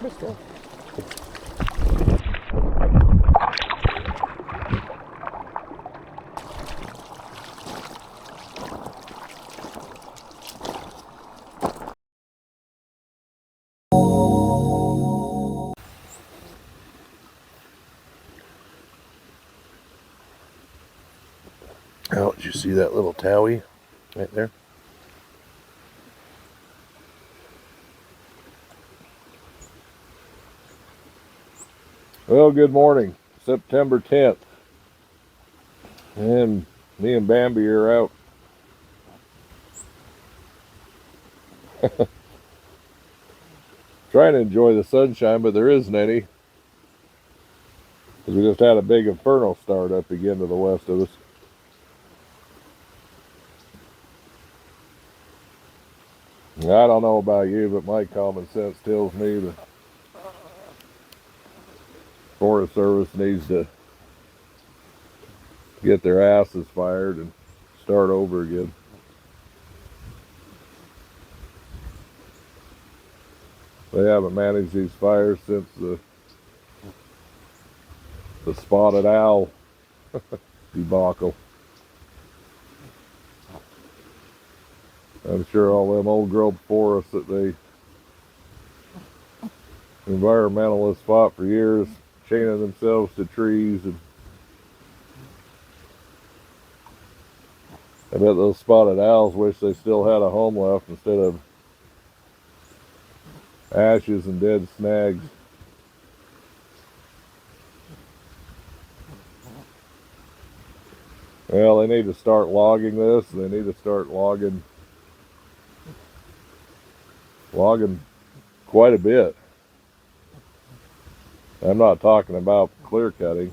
But still. Oh, did you see that little towie right there? Well, good morning, September 10th. And me and Bambi are out. Trying to enjoy the sunshine, but there isn't any. Because we just had a big inferno start up again to the west of us. I don't know about you, but my common sense tells me the Forest Service needs to get their asses fired and start over again. They haven't managed these fires since the spotted owl debacle. I'm sure all them old growth forests that they environmentalists fought for years, chaining themselves to trees, and I bet those spotted owls wish they still had a home left instead of ashes and dead snags. Well, they need to start logging this. They need to start logging quite a bit. I'm not talking about clear cutting.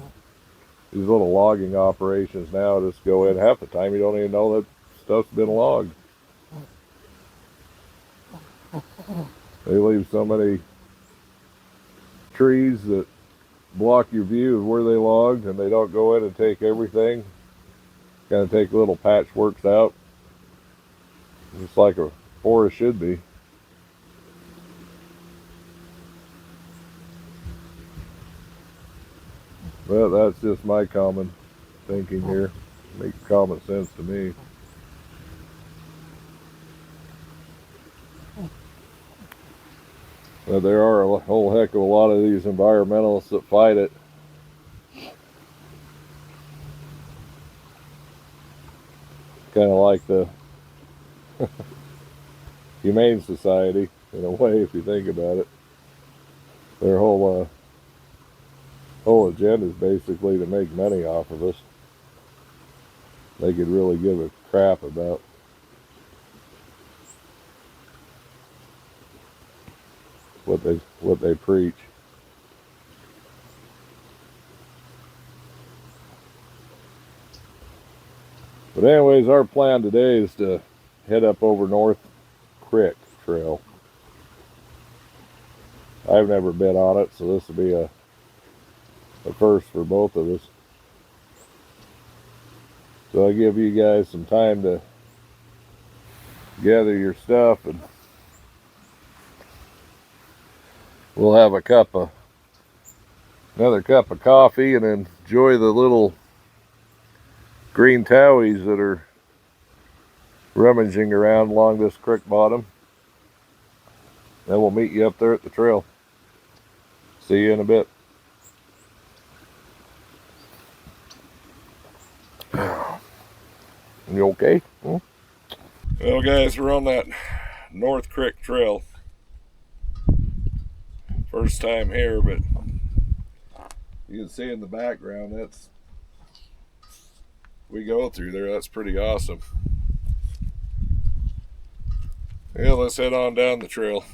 These little logging operations now just go in. Half the time you don't even know that stuff's been logged. They leave so many trees that block your view of where they logged, and they don't go in and take everything. Kind of take little patchworks out, just like a forest should be. But that's just my common thinking here. Makes common sense to me. But there are a whole heck of a lot of these environmentalists that fight it. Kind of like the Humane Society, in a way, if you think about it. Their whole agenda is basically to make money off of us. They could really give a crap about what they preach. But anyways, our plan today is to head up over North Creek Trail. I've never been on it, so this will be a first for both of us. So I'll give you guys some time to gather your stuff, and we'll have another cup of coffee and enjoy the little green towies that are rummaging around along this creek bottom. Then we'll meet you up there at the trail. See you in a bit. You okay? Hmm? Well, guys, we're on that North Creek Trail. First time here, but you can see in the background that's we go through there. That's pretty awesome. Yeah, let's head on down the trail.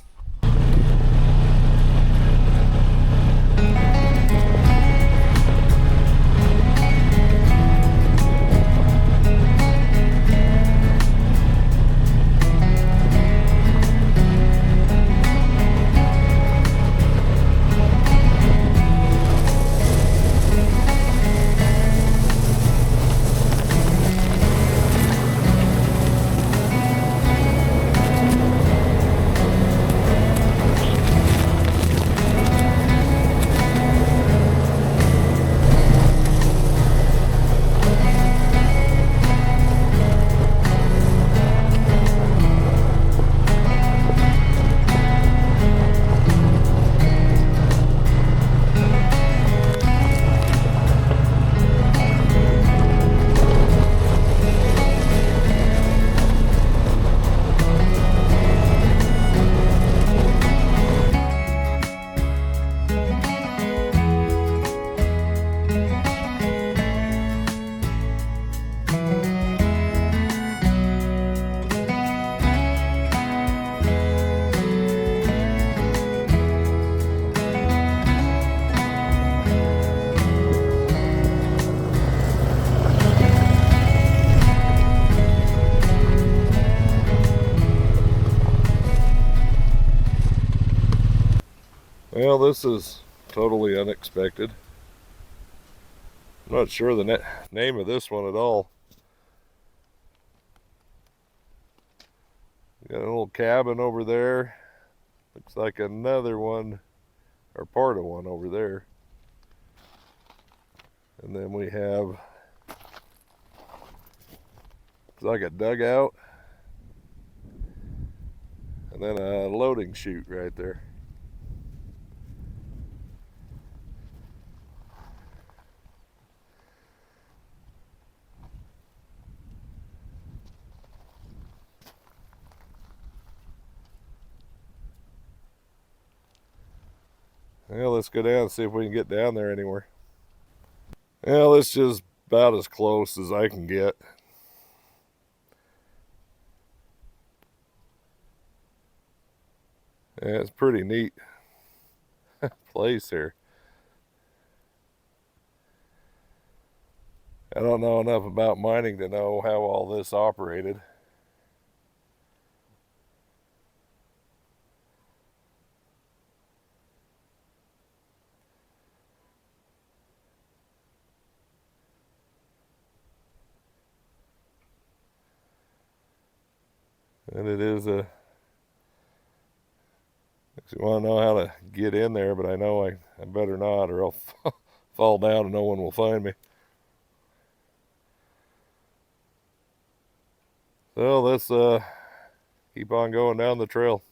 Well, this is totally unexpected. I'm not sure the name of this one at all. Got a little cabin over there. Looks like another one, or part of one over there. And then we have, it's like a dugout. And then a loading chute right there. Well, let's go down and see if we can get down there anywhere. Well, this is about as close as I can get. Yeah, it's pretty neat place here. I don't know enough about mining to know how all this operated. And it is a, if you want to know how to get in there, but I know I better not, or I'll fall down and no one will find me. So let's keep on going down the trail.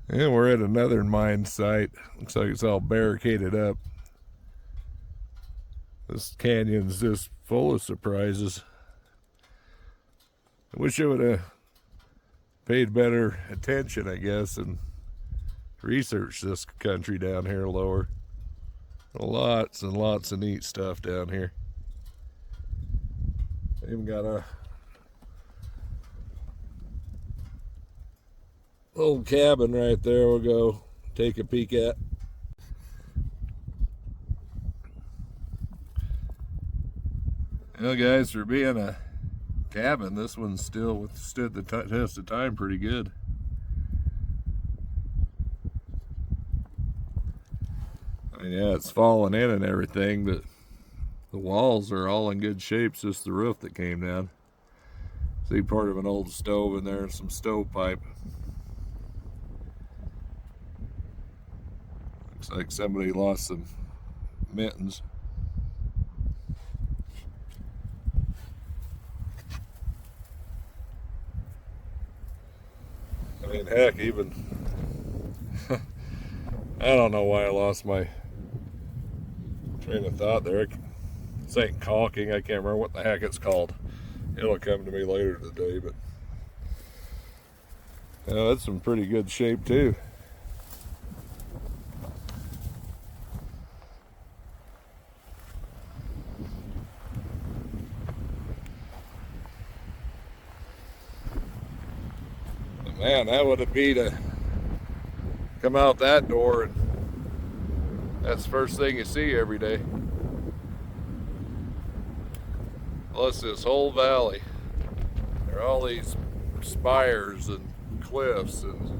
And we're at another mine site. Looks like it's all barricaded up. This canyon's just full of surprises. I wish I would have paid better attention, I guess, and researched this country down here lower. Lots and lots of neat stuff down here. Even got a Old cabin right there we'll go take a peek at. Well, guys, for being a cabin, this one still withstood the test of time pretty good. I mean, yeah, it's fallen in and everything, but the walls are all in good shape. It's just the roof that came down. See part of an old stove in there and some stovepipe. Looks like somebody lost some mittens. I mean, heck, even I don't know why I lost my train of thought there. This ain't caulking. I can't remember what the heck it's called. It'll come to me later today, but that's some pretty good shape too. But man, that would it be to come out that door and that's the first thing you see every day. Plus this whole valley. There are all these spires and cliffs and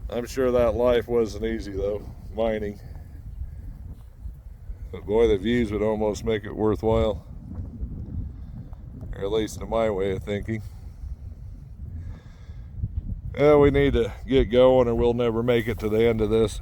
I'm sure that life wasn't easy though, mining. But boy, the views would almost make it worthwhile. Or at least in my way of thinking. Yeah, we need to get going or we'll never make it to the end of this.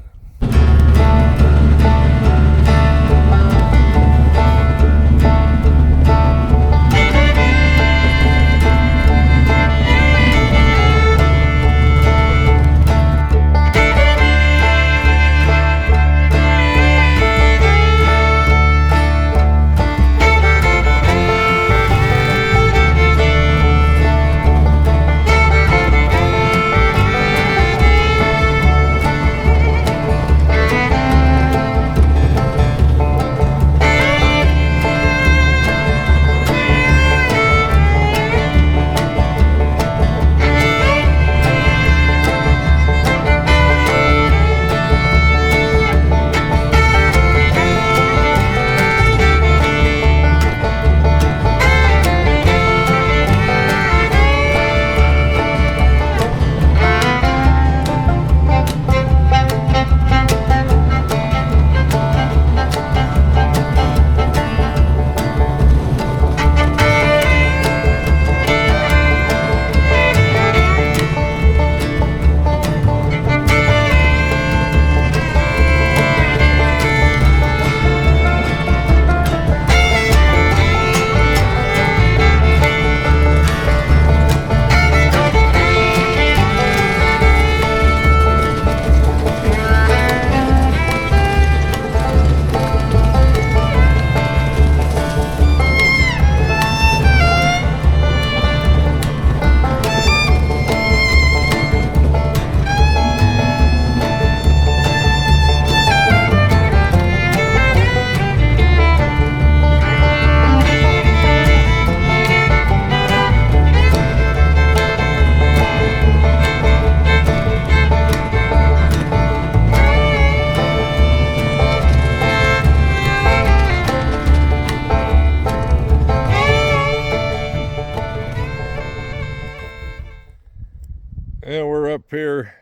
And we're up here,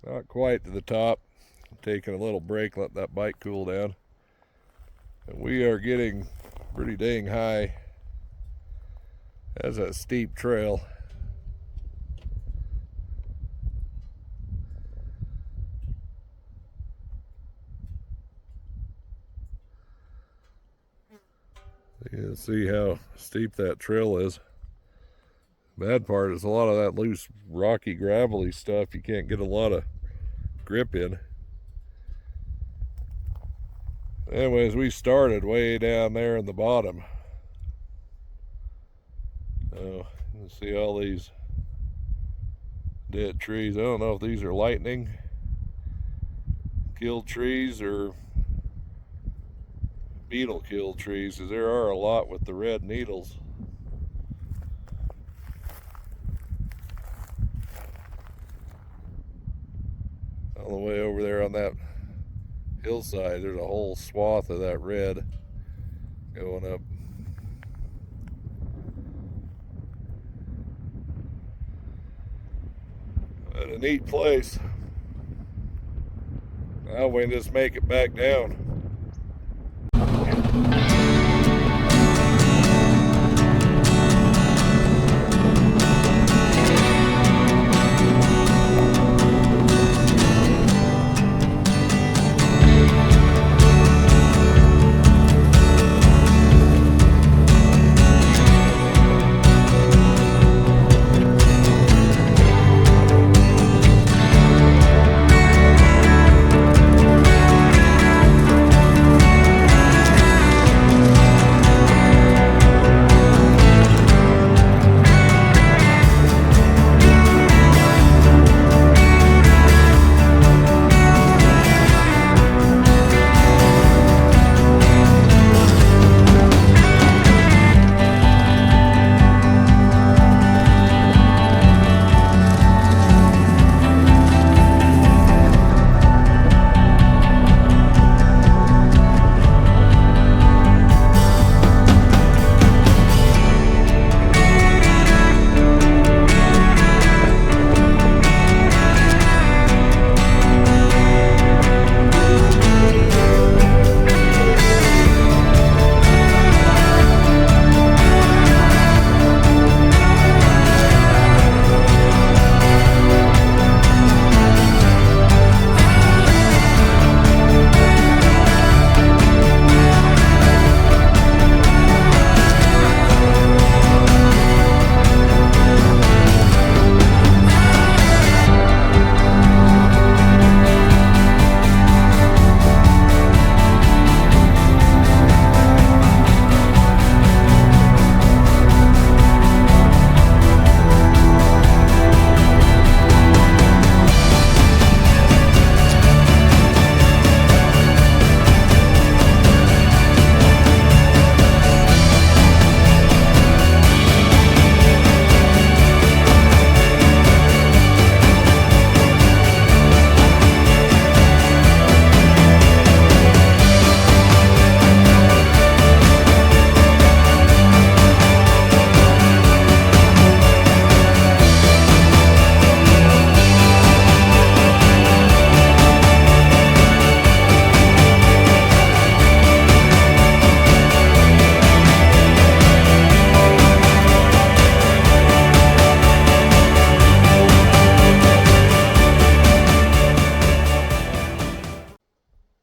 not quite to the top, taking a little break, let that bike cool down. And we are getting pretty dang high. That's a steep trail. You can see how steep that trail is. Bad part is a lot of that loose, rocky, gravelly stuff you can't get a lot of grip in. Anyways, we started way down there in the bottom. You can see all these dead trees. I don't know if these are lightning killed trees or beetle kill trees, because there are a lot with the red needles. On the way over there on that hillside, there's a whole swath of that red going up. But a neat place. Now we can just make it back down.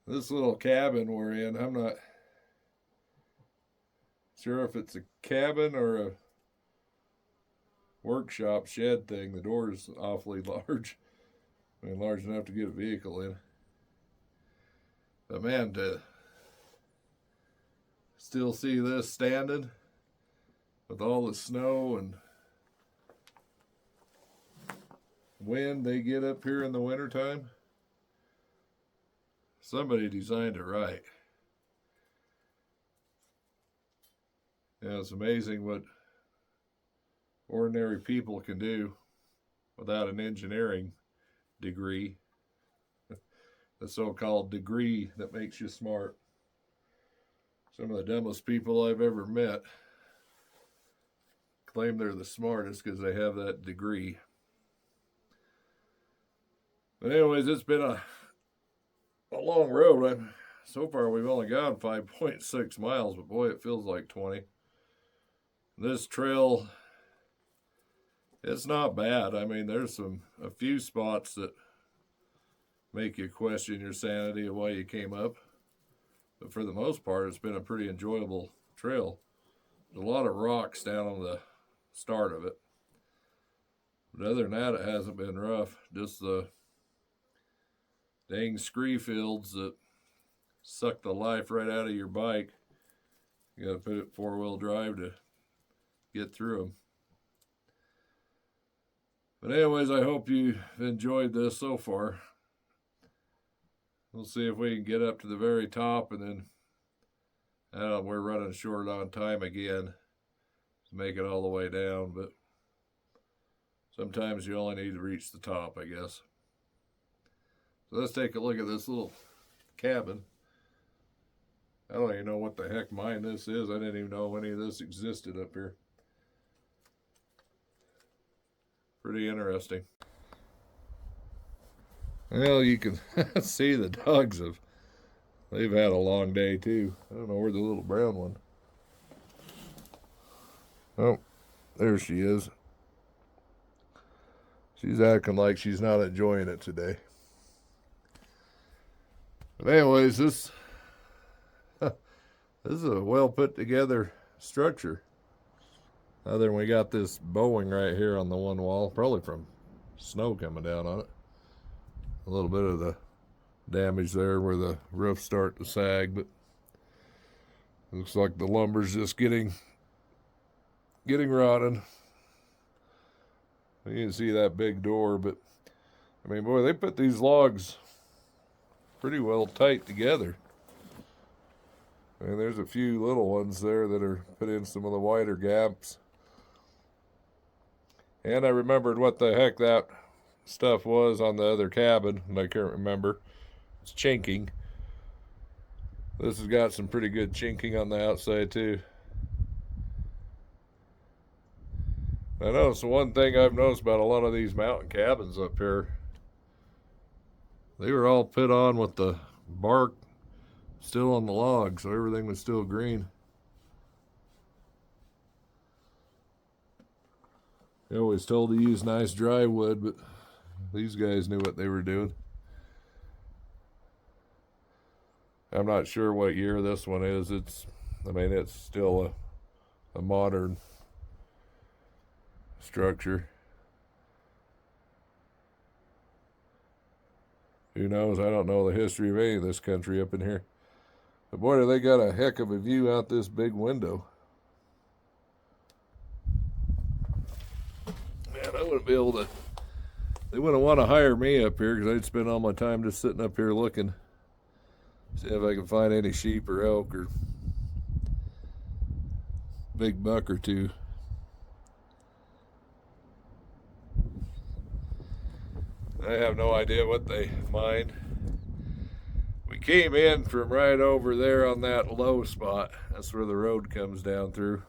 This little cabin we're in, I'm not sure if it's a cabin or a workshop shed thing. The door is awfully large. I mean, large enough to get a vehicle in. But man, to still see this standing with all the snow and wind they get up here in the wintertime, somebody designed it right. Yeah, it's amazing what ordinary people can do without an engineering degree. The so-called degree that makes you smart. Some of the dumbest people I've ever met claim they're the smartest because they have that degree. But anyways, it's been a long road. So far we've only gone 5.6 miles, but boy, it feels like 20. This trail, it's not bad. I mean, there's a few spots that make you question your sanity of why you came up. But for the most part, it's been a pretty enjoyable trail. There's a lot of rocks down on the start of it. But other than that, it hasn't been rough. Just the dang scree fields that suck the life right out of your bike. You got to put it 4-wheel drive to get through them. But anyways, I hope you've enjoyed this so far. We'll see if we can get up to the very top and then We're running short on time again to make it all the way down, but sometimes you only need to reach the top, I guess. So let's take a look at this little cabin. I don't even know what the heck mine this is. I didn't even know any of this existed up here. Pretty interesting. Well, you can see the dogs they've had a long day too. I don't know where the little brown one. Oh, there she is. She's acting like she's not enjoying it today. But anyways, this is a well put together structure. Other than we got this bowing right here on the one wall, probably from snow coming down on it. A little bit of the damage there where the roof's starting to sag, but looks like the lumber's just getting rotten. You can see that big door, but I mean, boy, they put these logs pretty well tight together. I mean, there's a few little ones there that are put in some of the wider gaps. And I remembered what the heck that stuff was on the other cabin, and I can't remember. It's chinking. This has got some pretty good chinking on the outside too. I noticed the one thing I've noticed about a lot of these mountain cabins up here, they were all put on with the bark still on the log, so everything was still green. They always told to use nice dry wood, but these guys knew what they were doing. I'm not sure what year this one is. It's still a modern structure. Who knows? I don't know the history of any of this country up in here. But boy, do they got a heck of a view out this big window. Man, I wouldn't be able to... They wouldn't want to hire me up here because I'd spend all my time just sitting up here looking. See if I can find any sheep or elk or big buck or two. I have no idea what they mind. We came in from right over there on that low spot. That's where the road comes down through.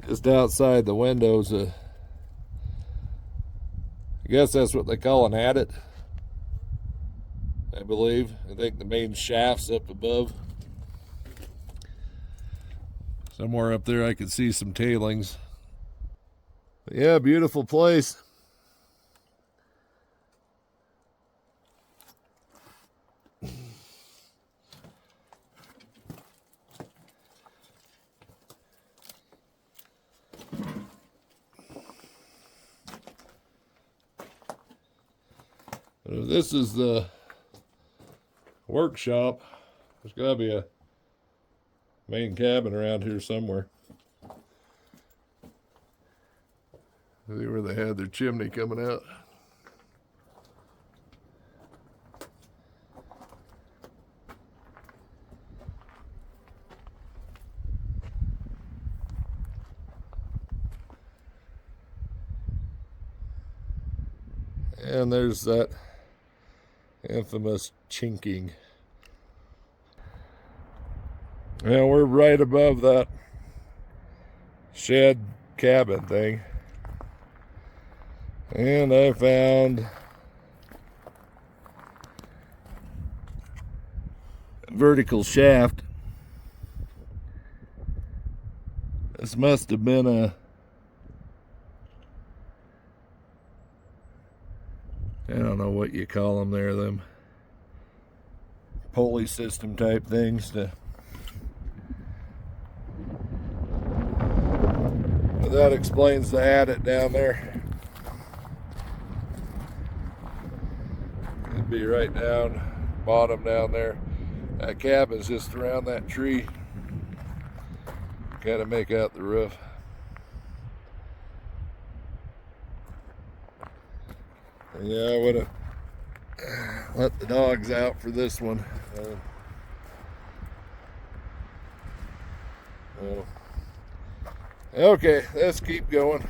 Just outside the windows, I guess that's what they call an adit, I believe. I think the main shaft's up above. Somewhere up there I could see some tailings. But yeah, beautiful place. If this is the workshop, there's got to be a main cabin around here somewhere. See where they had their chimney coming out. And there's that infamous chinking. Now we're right above that shed cabin thing. And I found a vertical shaft. This must have been a I don't know what you call them there, them pulley system type things to. But that explains the adit down there. It'd be right down bottom down there. That cabin's just around that tree. Gotta make out the roof. Yeah, Let the dogs out for this one. Okay, let's keep going.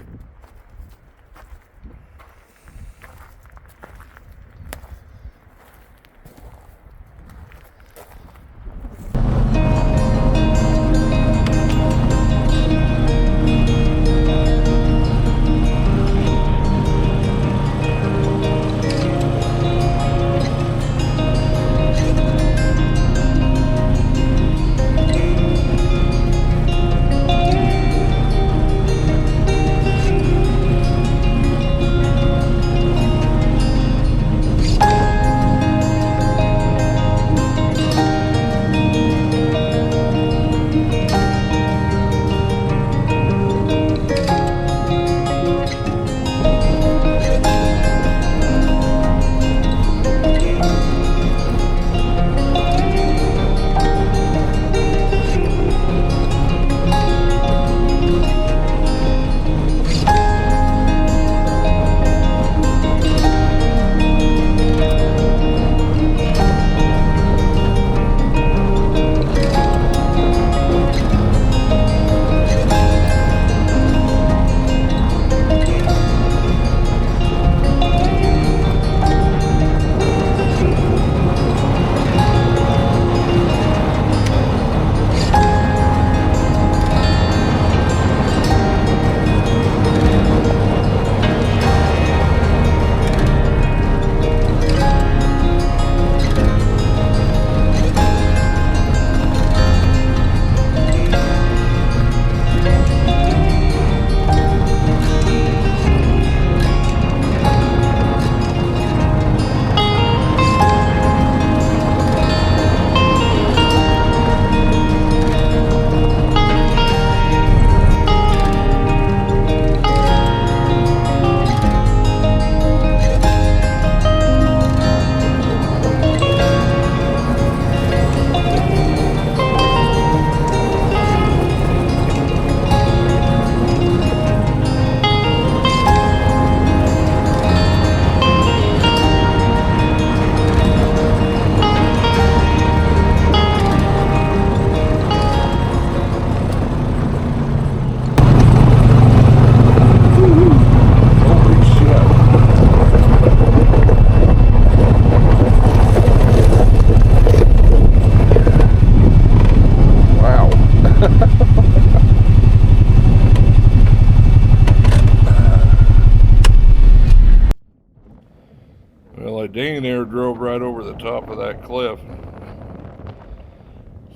Well, I dang near drove right over the top of that cliff.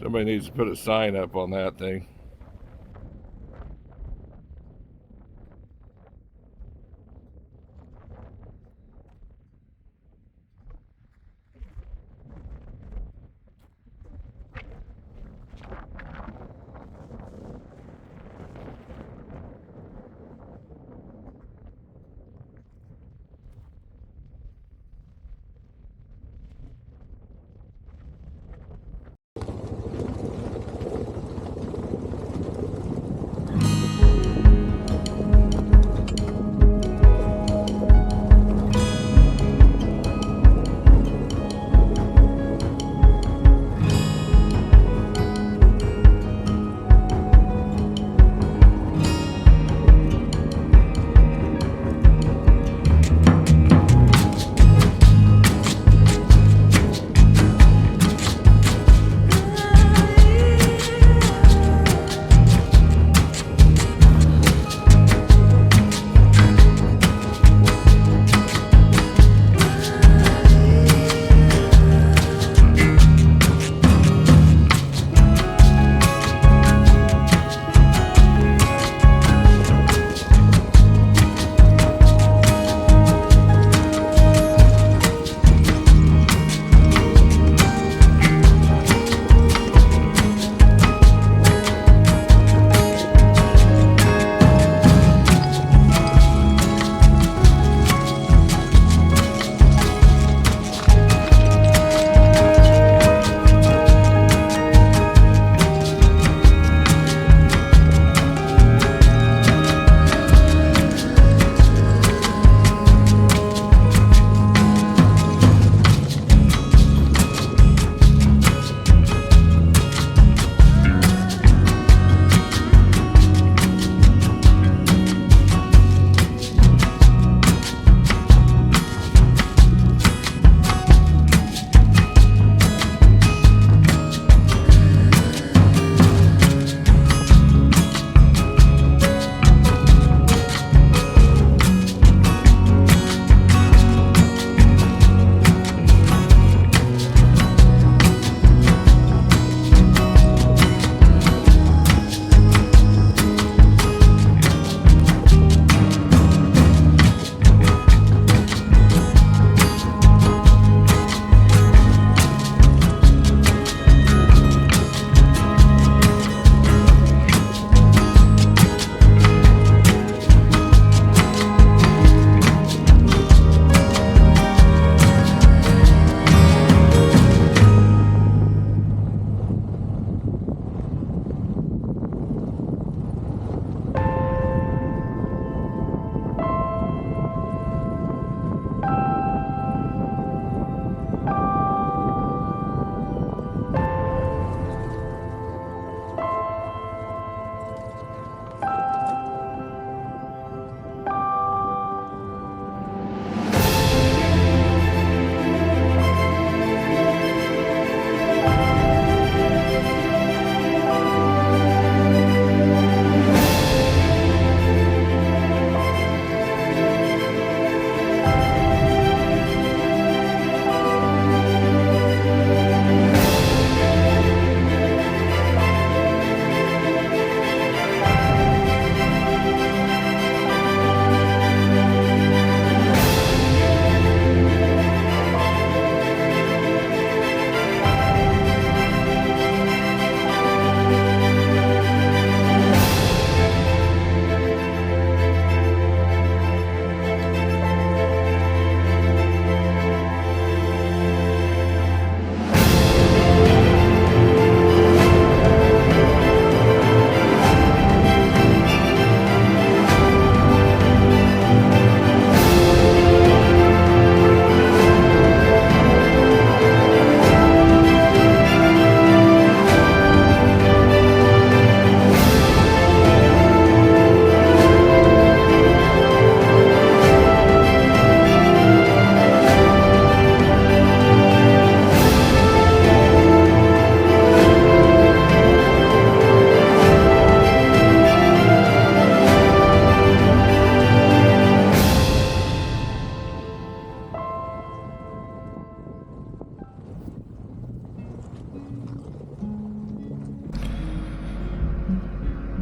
Somebody needs to put a sign up on that thing.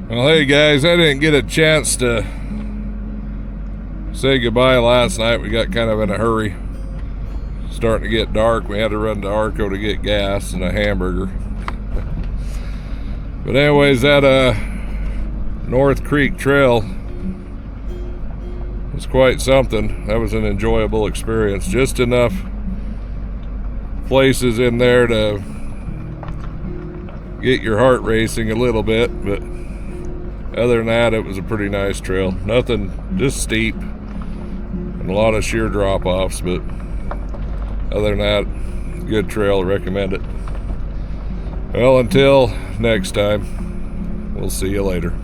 Well, hey guys, I didn't get a chance to say goodbye last night. We got kind of in a hurry. Starting to get dark. We had to run to Arco to get gas and a hamburger. But anyways, that North Creek Trail was quite something. That was an enjoyable experience. Just enough places in there to get your heart racing a little bit, but other than that, it was a pretty nice trail. Nothing, just steep and a lot of sheer drop-offs, but other than that, good trail. Recommend it. Well, until next time, we'll see you later.